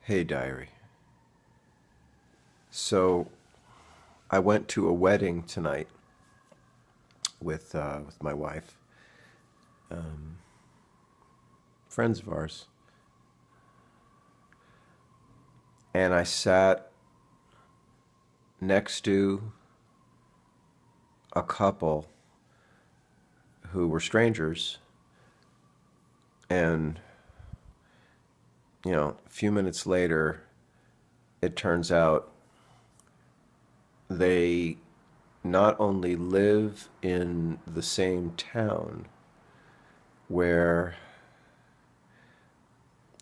Hey, diary. So I went to a wedding tonight with my wife, friends of ours, and I sat next to a couple who were strangers, and a few minutes later, it turns out they not only live in the same town where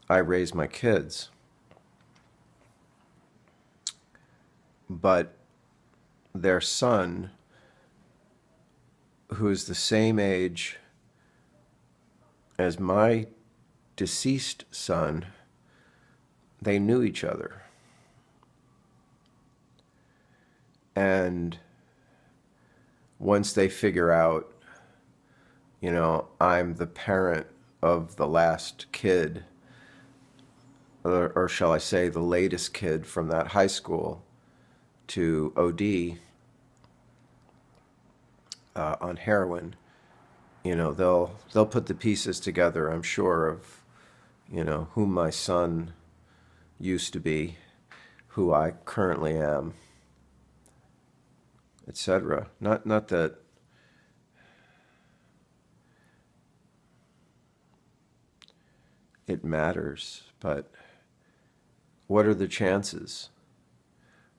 I raise my kids, but their son, who is the same age as my deceased son, they knew each other. And once they figure out, I'm the parent of the last kid, or shall I say, the latest kid from that high school to OD on heroin, they'll put the pieces together, I'm sure, of, who my son used to be, who I currently am, etc. Not that it matters, but what are the chances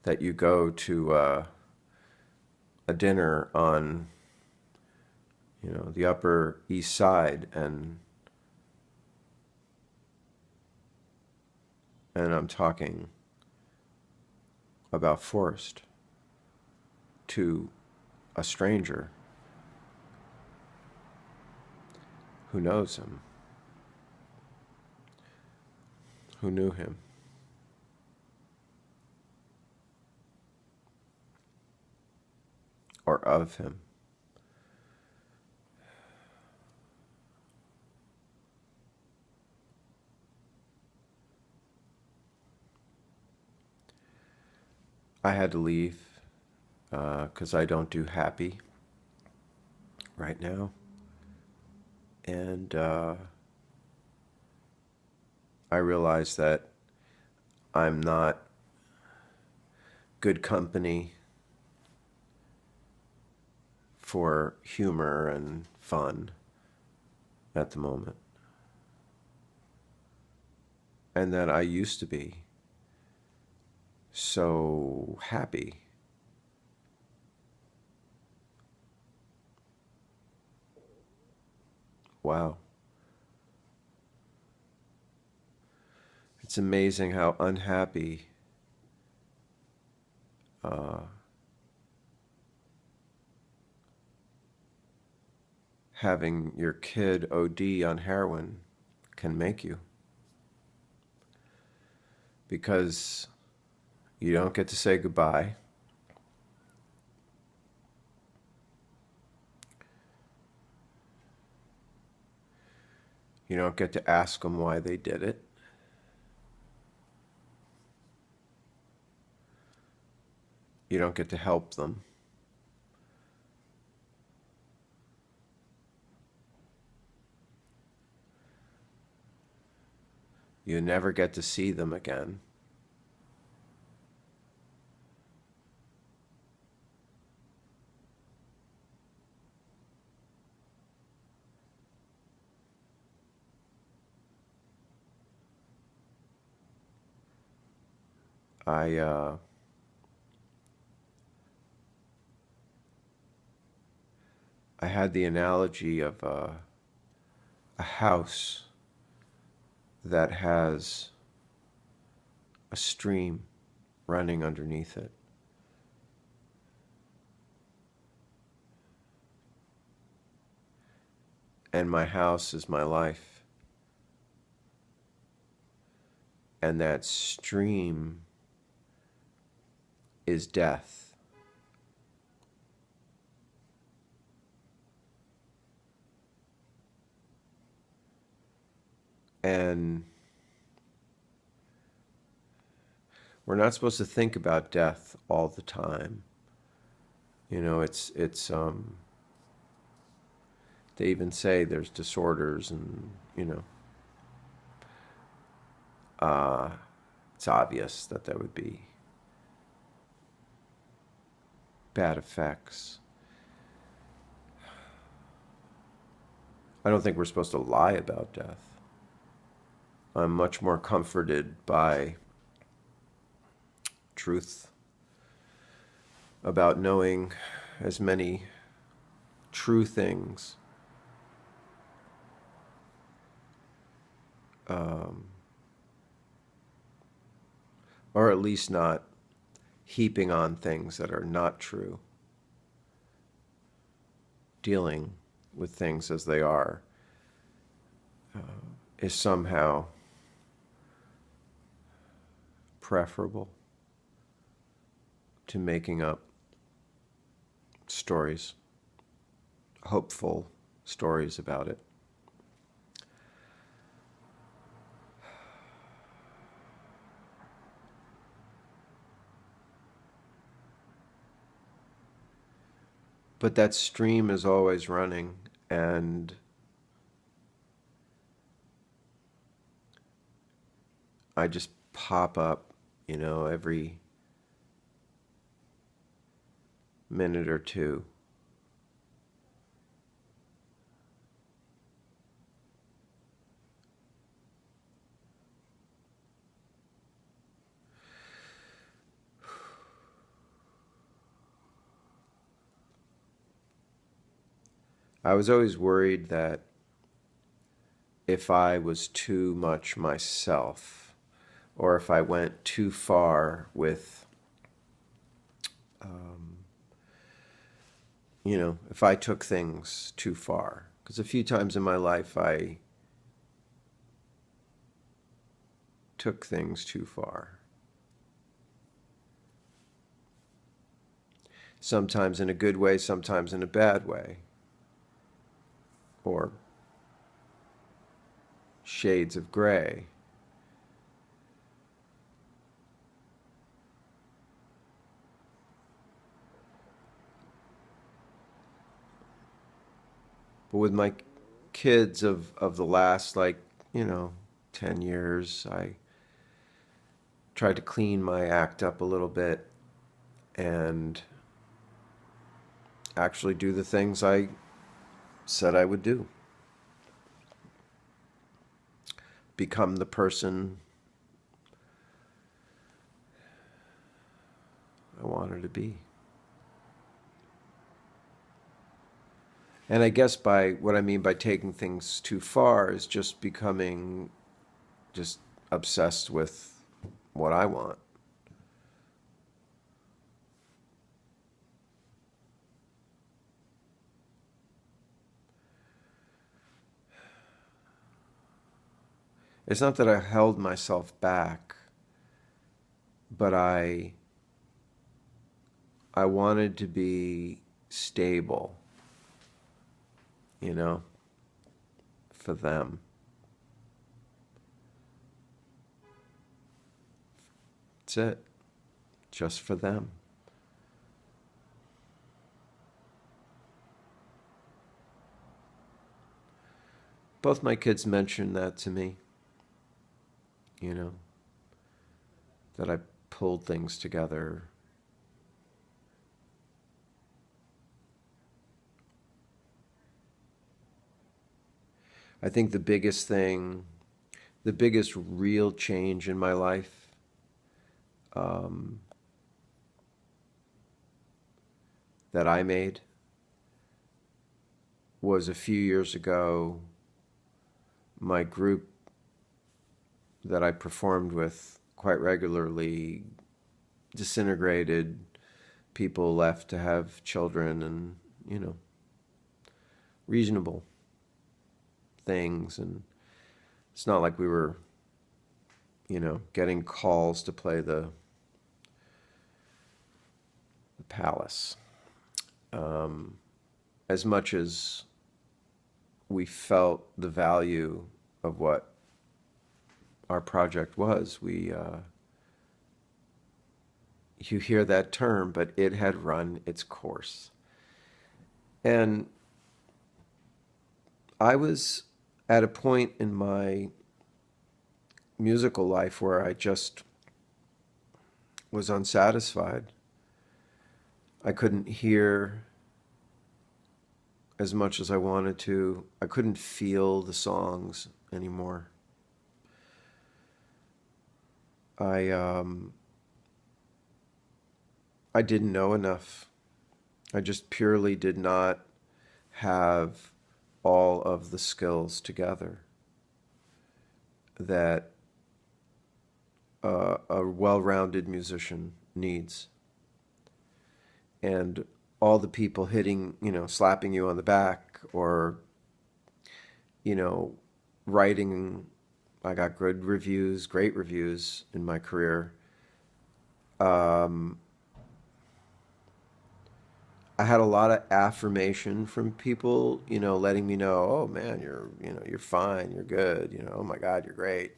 that you go to a dinner on, the Upper East Side, and I'm talking about Forrest, to a stranger who knows him, who knew him, or of him? I had to leave because I don't do happy right now. And I realized that I'm not good company for humor and fun at the moment. And that I used to be so happy. Wow. It's amazing how unhappy uh, having your kid OD on heroin can make you. Because you don't get to say goodbye. You don't get to ask them why they did it. You don't get to help them. You never get to see them again. I I had the analogy of a house that has a stream running underneath it. And my house is my life. And that stream is death. And We're not supposed to think about death all the time. They even say there's disorders, and it's obvious that there would be bad effects. I don't think we're supposed to lie about death. I'm much more comforted by truth, about knowing as many true things or at least not heaping on things that are not true, dealing with things as they are is somehow preferable to making up stories, hopeful stories about it. But that stream is always running, and I just pop up, every minute or two. I was always worried that if I was too much myself, or if I went too far with, if I took things too far. Because a few times in my life I took things too far. Sometimes in a good way, sometimes in a bad way. Or shades of gray. But with my kids of the last, 10 years, I tried to clean my act up a little bit and actually do the things I said I would do. Become the person I wanted to be. And I guess what I mean by taking things too far is just becoming just obsessed with what I want. It's not that I held myself back, but I wanted to be stable, for them. That's it. Just for them. Both my kids mentioned that to me, that I pulled things together. I think the biggest real change in my life that I made was a few years ago. My group that I performed with quite regularly disintegrated. People left to have children and, reasonable things. And it's not like we were, getting calls to play the palace. As much as we felt the value of what our project was, we you hear that term, but it had run its course. And I was at a point in my musical life where I just was unsatisfied. I couldn't hear as much as I wanted to. I couldn't feel the songs anymore. I I didn't know enough. I just purely did not have all of the skills together that a well-rounded musician needs. And all the people hitting, slapping you on the back or, you know, writing, I got good reviews, great reviews in my career. Um, I had a lot of affirmation from people, letting me know, oh man, you're fine, you're good, oh my God, you're great.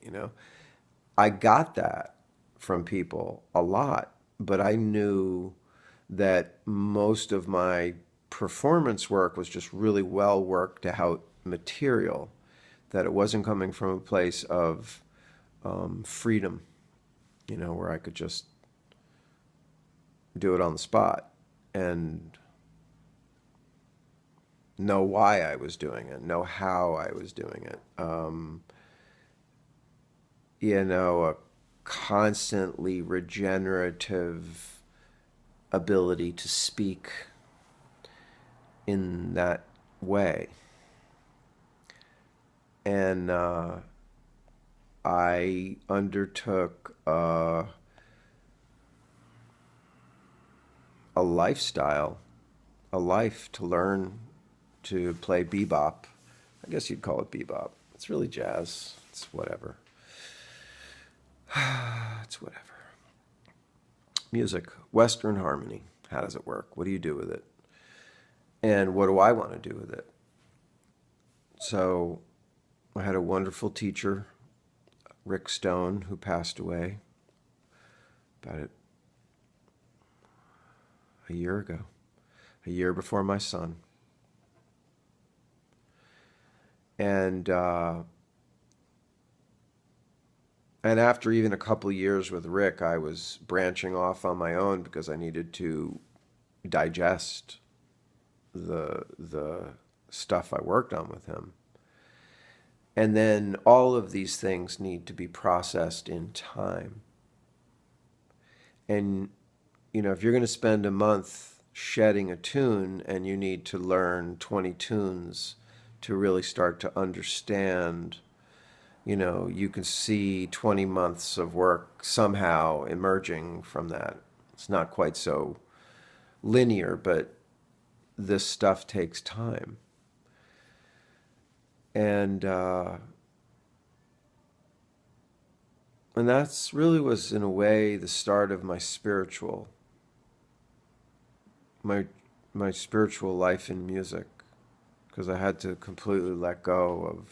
I got that from people a lot, but I knew that most of my performance work was just really well worked out material, that it wasn't coming from a place of freedom, where I could just do it on the spot and know why I was doing it, know how I was doing it. A constantly regenerative ability to speak in that way. And I undertook a lifestyle, a life to learn to play bebop. I guess you'd call it bebop. It's really jazz. It's whatever. It's whatever. Music, Western harmony. How does it work? What do you do with it? And what do I want to do with it? So I had a wonderful teacher, Rick Stone, who passed away about a year ago, a year before my son. And after even a couple years with Rick, I was branching off on my own because I needed to digest the stuff I worked on with him. And then all of these things need to be processed in time. And, if you're going to spend a month shedding a tune and you need to learn 20 tunes to really start to understand, you can see 20 months of work somehow emerging from that. It's not quite so linear, but this stuff takes time. And that's really was, in a way, the start of my spiritual life in music, because I had to completely let go of,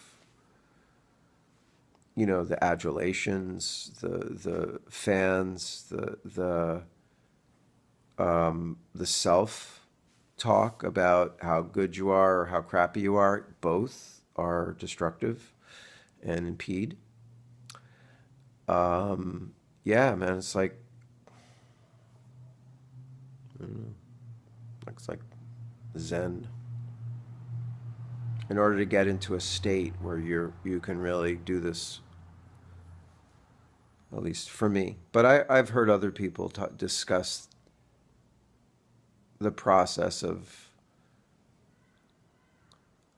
the adulations, the fans, the self talk about how good you are or how crappy you are. Both are destructive and impede. Yeah, man, it's like, I don't know, it's like Zen. In order to get into a state where you can really do this, at least for me. But I've heard other people discuss the process of,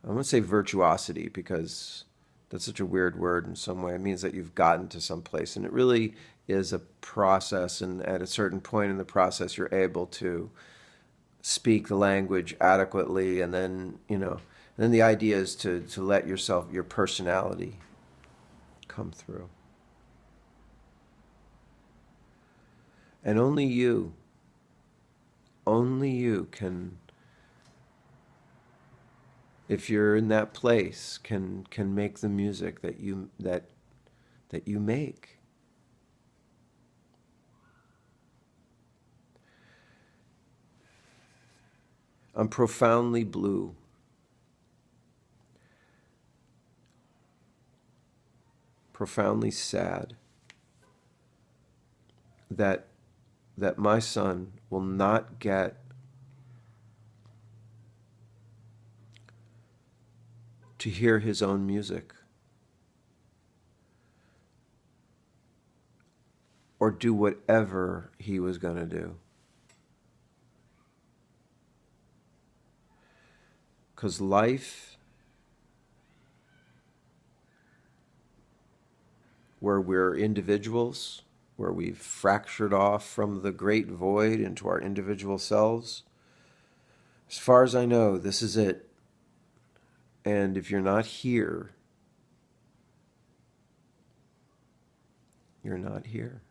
I won't say virtuosity because that's such a weird word in some way. It means that you've gotten to some place, and it really is a process. And at a certain point in the process, you're able to speak the language adequately, and then then the idea is to let yourself, your personality, come through. And only you can, if you're in that place, can make the music that you make. I'm profoundly blue. Profoundly sad that my son will not get to hear his own music or do whatever he was going to do. Because life, where we're individuals, where we've fractured off from the great void into our individual selves, as far as I know, this is it. And if you're not here, you're not here.